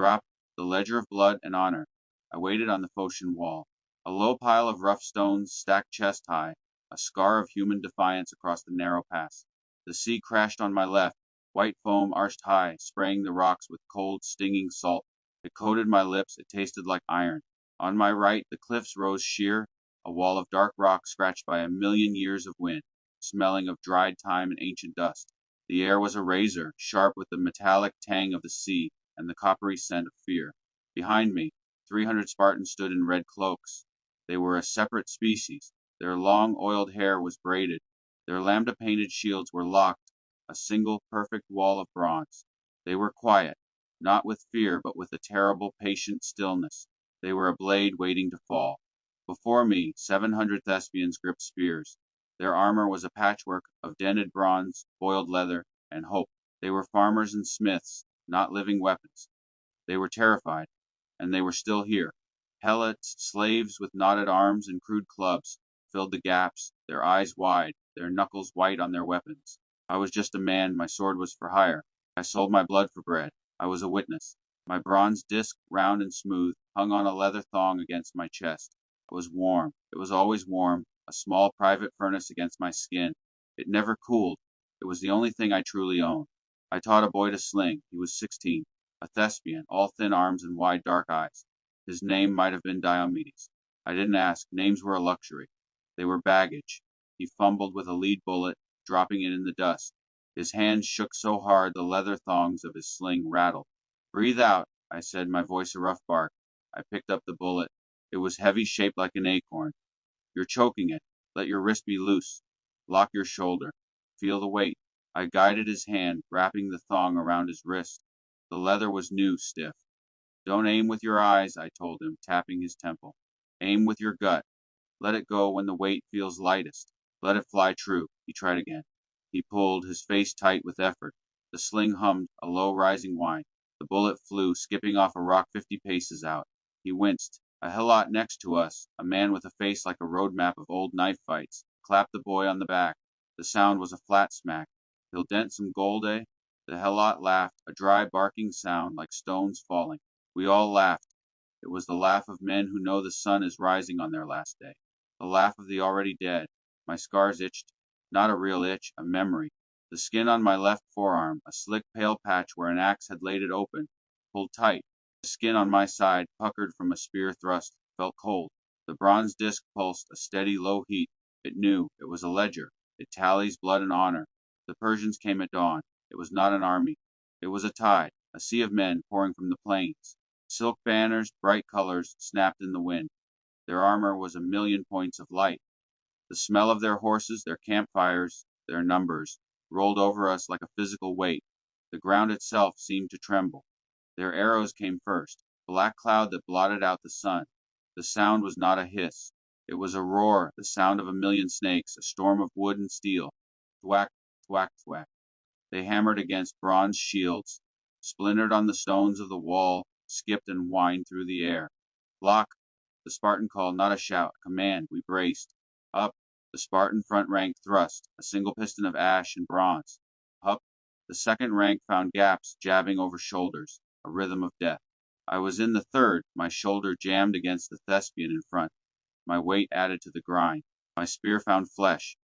Drop the ledger of blood and honor. I waited on the Phocian wall. A low pile of rough stones stacked chest high, a scar of human defiance across the narrow pass. The sea crashed on my left, white foam arched high, spraying the rocks with cold, stinging salt. It coated my lips, it tasted like iron. On my right, the cliffs rose sheer, a wall of dark rock scratched by a million years of wind, smelling of dried time and ancient dust. The air was a razor, sharp with the metallic tang of the sea and the coppery scent of fear. Behind me, 300 Spartans stood in red cloaks. They were a separate species. Their long, oiled hair was braided. Their lambda-painted shields were locked, a single perfect wall of bronze. They were quiet, not with fear, but with a terrible, patient stillness. They were a blade waiting to fall. Before me, 700 Thespians gripped spears. Their armor was a patchwork of dented bronze, boiled leather, and hope. They were farmers and smiths, not living weapons. They were terrified, and they were still here. Helots, slaves with knotted arms and crude clubs, filled the gaps, their eyes wide, their knuckles white on their weapons. I was just a man, my sword was for hire. I sold my blood for bread. I was a witness. My bronze disc, round and smooth, hung on a leather thong against my chest. It was warm. It was always warm, a small private furnace against my skin. It never cooled. It was the only thing I truly owned. I taught a boy to sling. He was 16, a Thespian, all thin arms and wide dark eyes. His name might have been Diomedes. I didn't ask. Names were a luxury. They were baggage. He fumbled with a lead bullet, dropping it in the dust. His hands shook so hard the leather thongs of his sling rattled. Breathe out, I said, my voice a rough bark. I picked up the bullet. It was heavy, shaped like an acorn. You're choking it. Let your wrist be loose. Lock your shoulder. Feel the weight. I guided his hand, wrapping the thong around his wrist. The leather was new, stiff. Don't aim with your eyes, I told him, tapping his temple. Aim with your gut. Let it go when the weight feels lightest. Let it fly true. He tried again. He pulled, his face tight with effort. The sling hummed, a low rising whine. The bullet flew, skipping off a rock 50 paces out. He winced. A helot next to us, a man with a face like a road map of old knife fights, clapped the boy on the back. The sound was a flat smack. He'll dent some gold, eh? The helot laughed, a dry barking sound like stones falling. We all laughed. It was the laugh of men who know the sun is rising on their last day. The laugh of the already dead. My scars itched. Not a real itch, a memory. The skin on my left forearm, a slick pale patch where an axe had laid it open, pulled tight. The skin on my side, puckered from a spear thrust, felt cold. The bronze disc pulsed, a steady low heat. It knew. It was a ledger. It tallies blood and honor. The Persians came at dawn. It was not an army. It was a tide, a sea of men pouring from the plains. Silk banners, bright colors, snapped in the wind. Their armor was a million points of light. The smell of their horses, their campfires, their numbers, rolled over us like a physical weight. The ground itself seemed to tremble. Their arrows came first, black cloud that blotted out the sun. The sound was not a hiss. It was a roar, the sound of a million snakes, a storm of wood and steel. Thwack, thwack, thwack. They hammered against bronze shields, splintered on the stones of the wall, skipped and whined through the air. Lock, the Spartan called, not a shout, a command. We braced. Up, the Spartan front rank thrust, a single piston of ash and bronze. Up, the second rank found gaps jabbing over shoulders, a rhythm of death. I was in the third, my shoulder jammed against the Thespian in front. My weight added to the grind. My spear found flesh.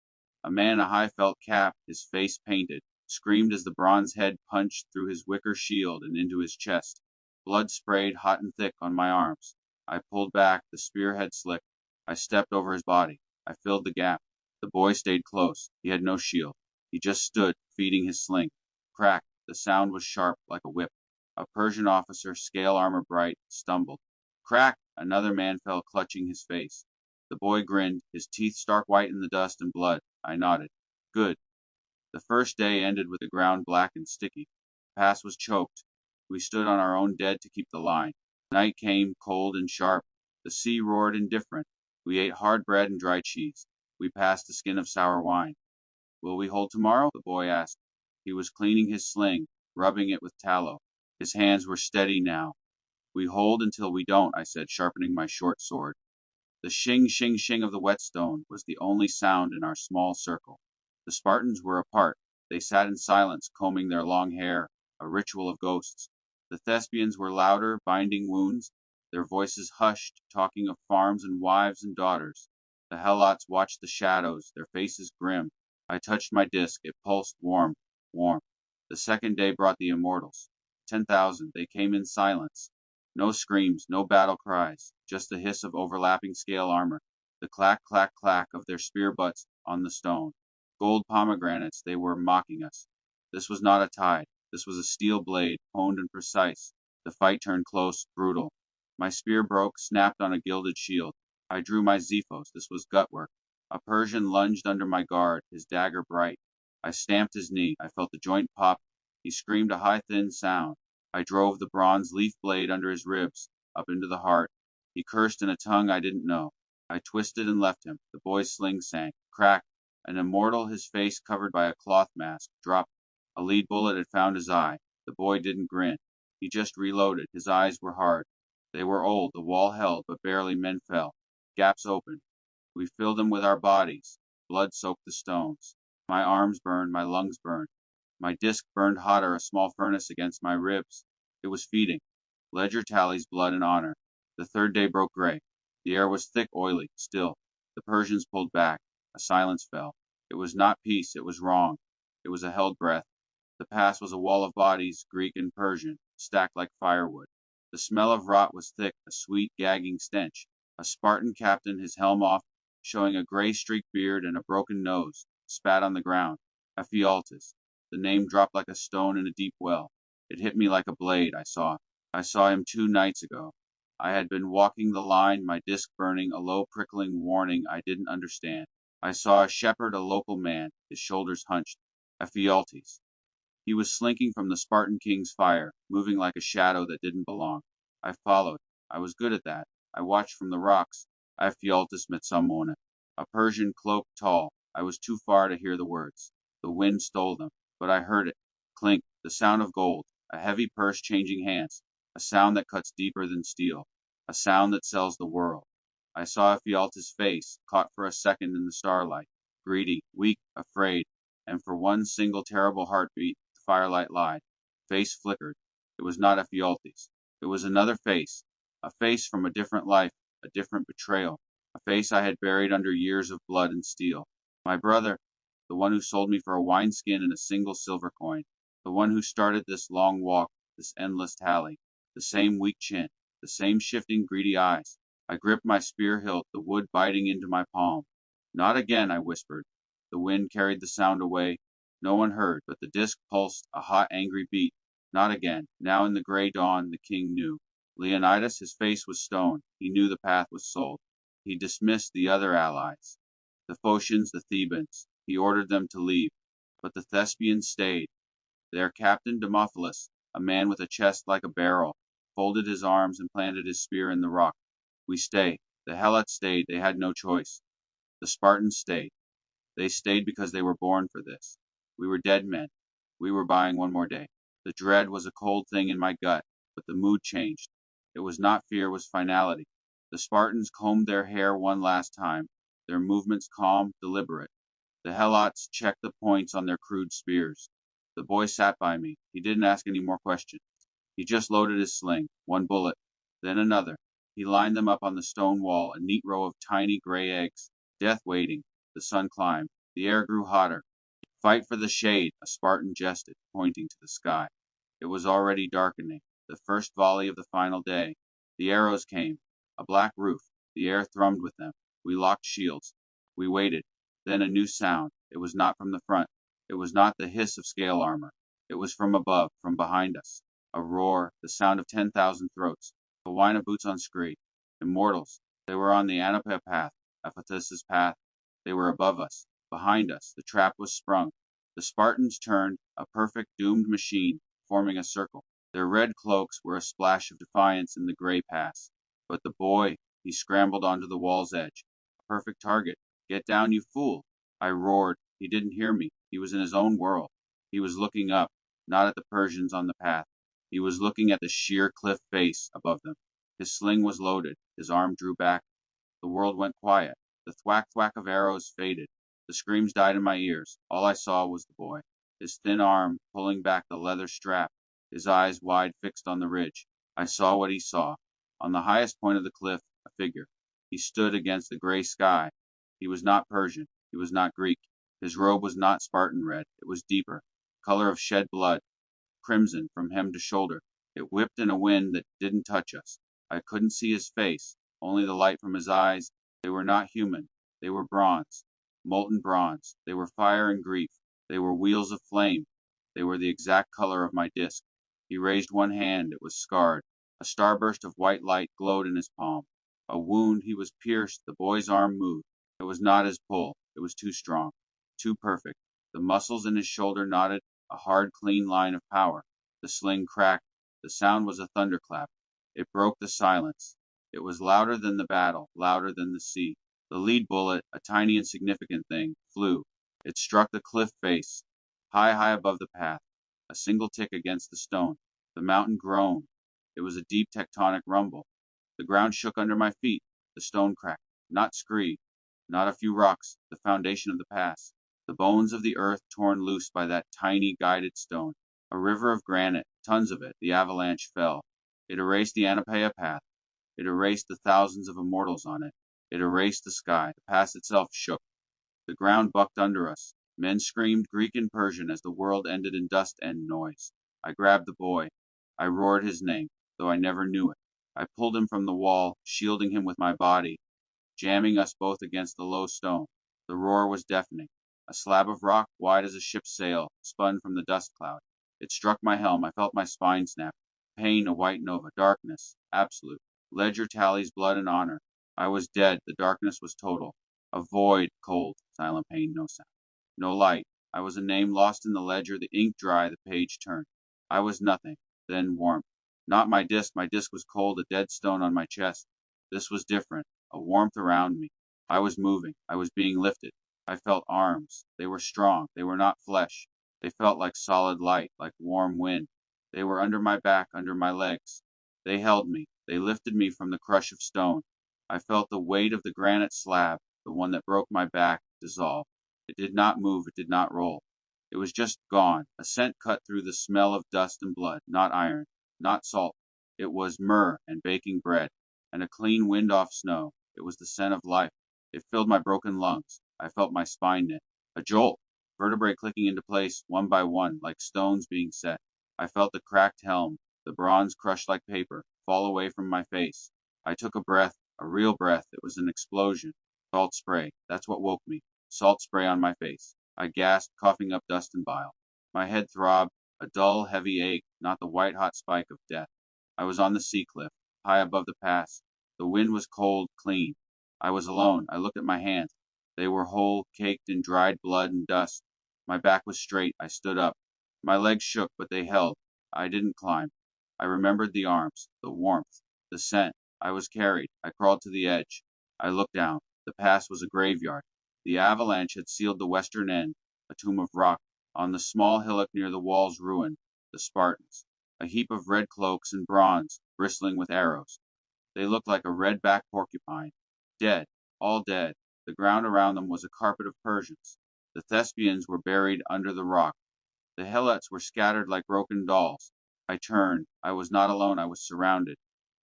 A man in a high felt cap, his face painted, screamed as the bronze head punched through his wicker shield and into his chest. Blood sprayed hot and thick on my arms. I pulled back, the spearhead slipped. I stepped over his body. I filled the gap. The boy stayed close. He had no shield. He just stood, feeding his sling. Crack. The sound was sharp, like a whip. A Persian officer, scale armor bright, stumbled. Crack! Another man fell, clutching his face. The boy grinned, his teeth stark white in the dust and blood. I nodded. Good. The first day ended with the ground black and sticky. The pass was choked. We stood on our own dead to keep the line. Night came, cold and sharp. The sea roared indifferent. We ate hard bread and dry cheese. We passed the skin of sour wine. Will we hold tomorrow? The boy asked. He was cleaning his sling, rubbing it with tallow. His hands were steady now. We hold until we don't, I said, sharpening my short sword. The shing, shing, shing of the whetstone was the only sound in our small circle. The Spartans were apart. They sat in silence, combing their long hair, a ritual of ghosts. The Thespians were louder, binding wounds, their voices hushed, talking of farms and wives and daughters. The Helots watched the shadows, their faces grim. I touched my disc, it pulsed warm, warm. The second day brought the immortals. 10,000, they came in silence. No screams, no battle cries, just the hiss of overlapping scale armor, the clack, clack, clack of their spear butts on the stone. Gold pomegranates, they were mocking us. This was not a tide. This was a steel blade, honed and precise. The fight turned close, brutal. My spear broke, snapped on a gilded shield. I drew my Xephos. This was gut work. A Persian lunged under my guard, his dagger bright. I stamped his knee. I felt the joint pop. He screamed a high, thin sound. I drove the bronze leaf blade under his ribs, up into the heart. He cursed in a tongue I didn't know. I twisted and left him. The boy's sling sank. Crack! An immortal, his face covered by a cloth mask, dropped. A lead bullet had found his eye. The boy didn't grin. He just reloaded. His eyes were hard. They were old. The wall held, but barely men fell. Gaps opened. We filled them with our bodies. Blood soaked the stones. My arms burned. My lungs burned. My disc burned hotter, a small furnace against my ribs. It was feeding. Ledger tallies blood and honor. The third day broke gray. The air was thick, oily, still. The Persians pulled back. A silence fell. It was not peace. It was wrong. It was a held breath. The pass was a wall of bodies, Greek and Persian, stacked like firewood. The smell of rot was thick, a sweet, gagging stench. A Spartan captain, his helm off, showing a gray streaked beard and a broken nose, spat on the ground. Ephialtes. The name dropped like a stone in a deep well. It hit me like a blade, I saw. I saw him 2 nights ago. I had been walking the line, my disc burning, a low prickling warning I didn't understand. I saw a shepherd, a local man, his shoulders hunched. Ephialtes. He was slinking from the Spartan king's fire, moving like a shadow that didn't belong. I followed. I was good at that. I watched from the rocks. Ephialtes Metsamona. A Persian cloak tall. I was too far to hear the words. The wind stole them. But I heard it. Clink, the sound of gold, a heavy purse changing hands, a sound that cuts deeper than steel, a sound that sells the world. I saw Ephialtes' face, caught for a second in the starlight, greedy, weak, afraid, and for one single terrible heartbeat, the firelight lied. Face flickered. It was not Ephialtes. It was another face, a face from a different life, a different betrayal, a face I had buried under years of blood and steel. My brother, the one who sold me for a wineskin and a single silver coin, the one who started this long walk, this endless tally, the same weak chin, the same shifting greedy eyes. I gripped my spear hilt, the wood biting into my palm. Not again, I whispered. The wind carried the sound away. No one heard, but the disc pulsed, a hot, angry beat. Not again. Now in the gray dawn, the king knew. Leonidas, his face was stone. He knew the path was sold. He dismissed the other allies, the Phocians, the Thebans. He ordered them to leave. But the Thespians stayed. Their captain, Demophilus, a man with a chest like a barrel, folded his arms and planted his spear in the rock. We stay. The Helots stayed. They had no choice. The Spartans stayed. They stayed because they were born for this. We were dead men. We were buying one more day. The dread was a cold thing in my gut, but the mood changed. It was not fear, it was finality. The Spartans combed their hair one last time, their movements calm, deliberate. The Helots checked the points on their crude spears. The boy sat by me. He didn't ask any more questions. He just loaded his sling, one bullet, then another. He lined them up on the stone wall, a neat row of tiny gray eggs. Death waiting. The sun climbed. The air grew hotter. Fight for the shade, a Spartan jested, pointing to the sky. It was already darkening. The first volley of the final day. The arrows came. A black roof. The air thrummed with them. We locked shields. We waited. Then a new sound. It was not from the front. It was not the hiss of scale armor. It was from above, from behind us. A roar, the sound of 10,000 throats. The whine of boots on scree. Immortals. They were on the Anopa path, Ephesus' path. They were above us, behind us. The trap was sprung. The Spartans turned, a perfect doomed machine, forming a circle. Their red cloaks were a splash of defiance in the gray pass. But the boy, he scrambled onto the wall's edge. A perfect target. Get down, you fool! I roared. He didn't hear me. He was in his own world. He was looking up, not at the Persians on the path. He was looking at the sheer cliff face above them. His sling was loaded. His arm drew back. The world went quiet. The thwack thwack of arrows faded. The screams died in my ears. All I saw was the boy, his thin arm pulling back the leather strap. his eyes wide fixed on the ridge. I saw what he saw. On the highest point of the cliff, a figure. He stood against the gray sky. He was not Persian. He was not Greek. His robe was not Spartan red. It was deeper, color of shed blood, crimson from hem to shoulder. It whipped in a wind that didn't touch us. I couldn't see his face, only the light from his eyes. They were not human. They were bronze, molten bronze. They were fire and grief. They were wheels of flame. They were the exact color of my disc. He raised one hand. It was scarred. A starburst of white light glowed in his palm. A wound. He was pierced. The boy's arm moved. It was not his pull. It was too strong, too perfect. The muscles in his shoulder knotted, a hard, clean line of power. The sling cracked. The sound was a thunderclap. It broke the silence. It was louder than the battle, louder than the sea. The lead bullet, a tiny insignificant thing, flew. It struck the cliff face, high, high above the path. A single tick against the stone. The mountain groaned. It was a deep tectonic rumble. The ground shook under my feet. The stone cracked. Not screed. Not a few rocks. The foundation of the pass. The bones of the earth torn loose by that tiny guided stone. A river of granite, tons of it. The avalanche fell. It erased the Anapaea path. It erased the thousands of immortals on it. It erased the sky. The pass itself shook. The ground bucked under us. Men screamed Greek and Persian as the world ended in dust and noise. I grabbed the boy. I roared his name, though I never knew it. I pulled him from the wall, shielding him with my body, jamming us both against the low stone. The roar was deafening. A slab of rock, wide as a ship's sail, spun from the dust cloud. It struck my helm. I felt my spine snap. Pain, a white nova. Darkness, absolute. Ledger tallies blood and honor. I was dead. The darkness was total. A void, cold, silent pain, no sound. No light. I was a name lost in the ledger. The ink dry, the page turned. I was nothing. Then warmth. Not my disc. My disc was cold, a dead stone on my chest. This was different. A warmth around me. I was moving. I was being lifted. I felt arms. They were strong. They were not flesh. They felt like solid light, like warm wind. They were under my back, under my legs. They held me. They lifted me from the crush of stone. I felt the weight of the granite slab, the one that broke my back, dissolve. It did not move. It did not roll. It was just gone. A scent cut through the smell of dust and blood, not iron, not salt. It was myrrh and baking bread, and a clean wind off snow. It was the scent of life. It filled my broken lungs. I felt my spine knit. A jolt. Vertebrae clicking into place, one by one, like stones being set. I felt the cracked helm, the bronze crushed like paper, fall away from my face. I took a breath, a real breath. It was an explosion. Salt spray. That's what woke me. Salt spray on my face. I gasped, coughing up dust and bile. My head throbbed, a dull, heavy ache, not the white-hot spike of death. I was on the sea cliff, high above the pass. The wind was cold, clean. I was alone. I looked at my hands. They were whole, caked in dried blood and dust. My back was straight. I stood up. My legs shook, but they held. I didn't climb. I remembered the arms, the warmth, the scent. I was carried. I crawled to the edge. I looked down. The pass was a graveyard. The avalanche had sealed the western end, a tomb of rock. On the small hillock near the wall's ruin, the Spartans. A heap of red cloaks and bronze, bristling with arrows. They looked like a red-backed porcupine. Dead, all dead. The ground around them was a carpet of Persians. The Thespians were buried under the rock. The helots were scattered like broken dolls. I turned. I was not alone. I was surrounded.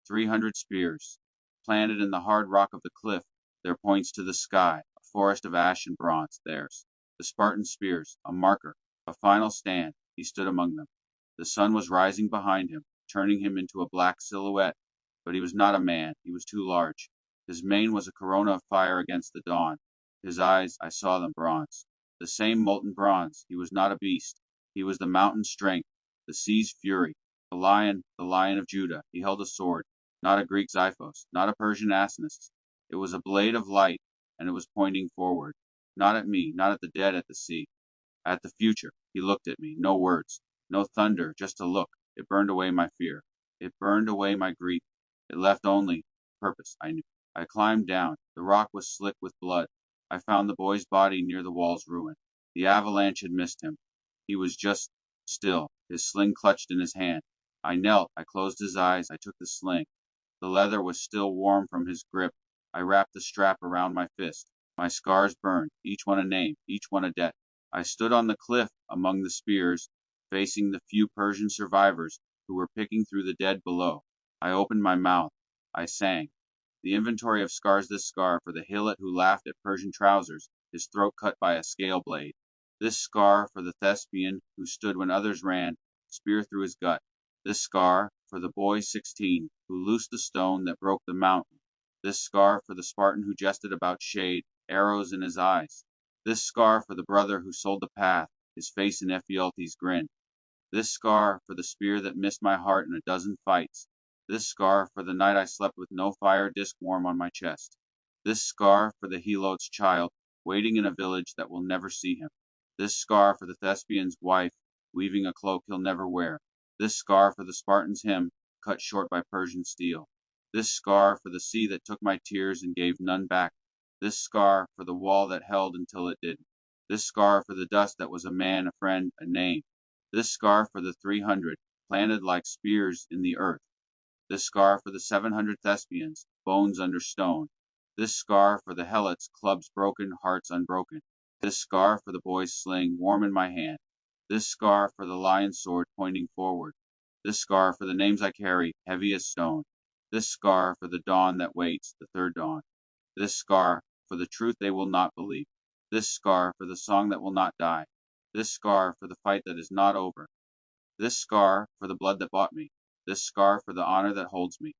300 spears, planted in the hard rock of the cliff, their points to the sky, a forest of ash and bronze, theirs. The Spartan spears, a marker, a final stand. He stood among them. The sun was rising behind him, turning him into a black silhouette, but he was not a man. He was too large. His mane was a corona of fire against the dawn. His eyes, I saw them, bronze. The same molten bronze. He was not a beast. He was the mountain strength, the sea's fury, the lion of Judah. He held a sword, not a Greek Xiphos, not a Persian Asinus. It was a blade of light, and it was pointing forward. Not at me, not at the dead at the sea. At the future. He looked at me. No words. No thunder, just a look. It burned away my fear. It burned away my grief. It left only purpose, I knew. I climbed down. The rock was slick with blood. I found the boy's body near the wall's ruin. The avalanche had missed him. He was just still, his sling clutched in his hand. I knelt. I closed his eyes. I took the sling. The leather was still warm from his grip. I wrapped the strap around my fist. My scars burned, each one a name, each one a debt. I stood on the cliff among the spears, facing the few Persian survivors who were picking through the dead below. I opened my mouth. I sang. The inventory of scars, this scar for the Hilot who laughed at Persian trousers, his throat cut by a scale blade. This scar for the Thespian who stood when others ran, spear through his gut. This scar for the boy 16 who loosed the stone that broke the mountain. This scar for the Spartan who jested about shade, arrows in his eyes. This scar for the brother who sold the path, his face in Ephialtes' grin. This scar for the spear that missed my heart in a dozen fights. This scar for the night I slept with no fire disk warm on my chest. This scar for the Helot's child, waiting in a village that will never see him. This scar for the Thespian's wife, weaving a cloak he'll never wear. This scar for the Spartan's hymn, cut short by Persian steel. This scar for the sea that took my tears and gave none back. This scar for the wall that held until it didn't. This scar for the dust that was a man, a friend, a name. This scar for the 300, planted like spears in the earth. This scar for the 700 Thespians, bones under stone. This scar for the Helots, clubs broken, hearts unbroken. This scar for the boy's sling, warm in my hand. This scar for the lion's sword pointing forward. This scar for the names I carry, heavy as stone. This scar for the dawn that waits, the third dawn. This scar for the truth they will not believe. This scar for the song that will not die. This scar for the fight that is not over. This scar for the blood that bought me. This scar for the honor that holds me.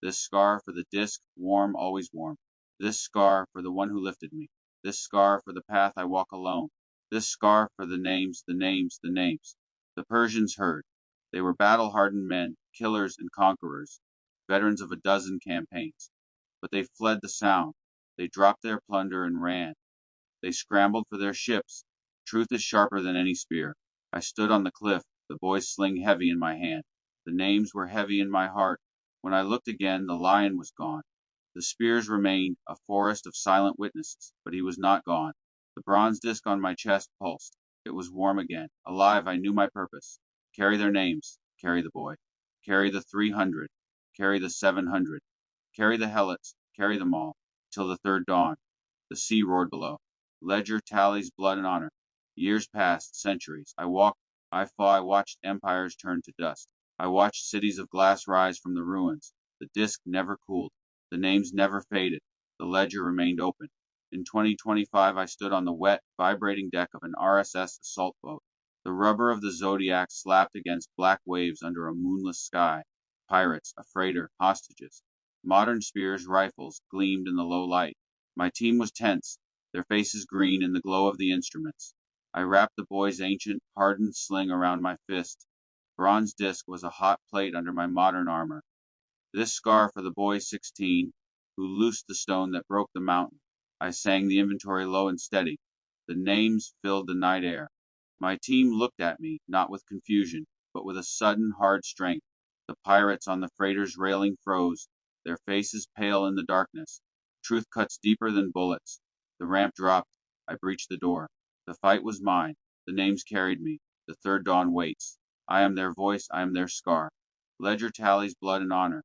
This scar for the disc, warm, always warm. This scar for the one who lifted me. This scar for the path I walk alone. This scar for the names, the names, the names. The Persians heard. They were battle-hardened men, killers and conquerors, veterans of a dozen campaigns. But they fled the sound. They dropped their plunder and ran. They scrambled for their ships. Truth is sharper than any spear. I stood on the cliff, the boy's sling heavy in my hand. The names were heavy in my heart. When I looked again, the lion was gone. The spears remained, a forest of silent witnesses, but he was not gone. The bronze disc on my chest pulsed. It was warm again. Alive, I knew my purpose. Carry their names. Carry the boy. Carry the 300. Carry the 700. Carry the Helots. Carry them all. Till the third dawn. The sea roared below. Ledger tallies blood and honor. Years passed, centuries. I watched empires turn to dust. I watched cities of glass rise from the ruins. The disc never cooled. The names never faded. The ledger remained open. In 2025, I stood on the wet, vibrating deck of an RSS assault boat. The rubber of the Zodiac slapped against black waves under a moonless sky. Pirates, a freighter, hostages. Modern spears, rifles, gleamed in the low light. My team was tense, their faces green in the glow of the instruments. I wrapped the boy's ancient, hardened sling around my fist. Bronze disc was a hot plate under my modern armor. This scar for the boy 16, who loosed the stone that broke the mountain. I sang the inventory low and steady. The names filled the night air. My team looked at me, not with confusion, but with a sudden, hard strength. The pirates on the freighter's railing froze, their faces pale in the darkness. Truth cuts deeper than bullets. The ramp dropped. I breached the door. The fight was mine. The names carried me. The third dawn waits. I am their voice. I am their scar. Ledger tallies blood and honor.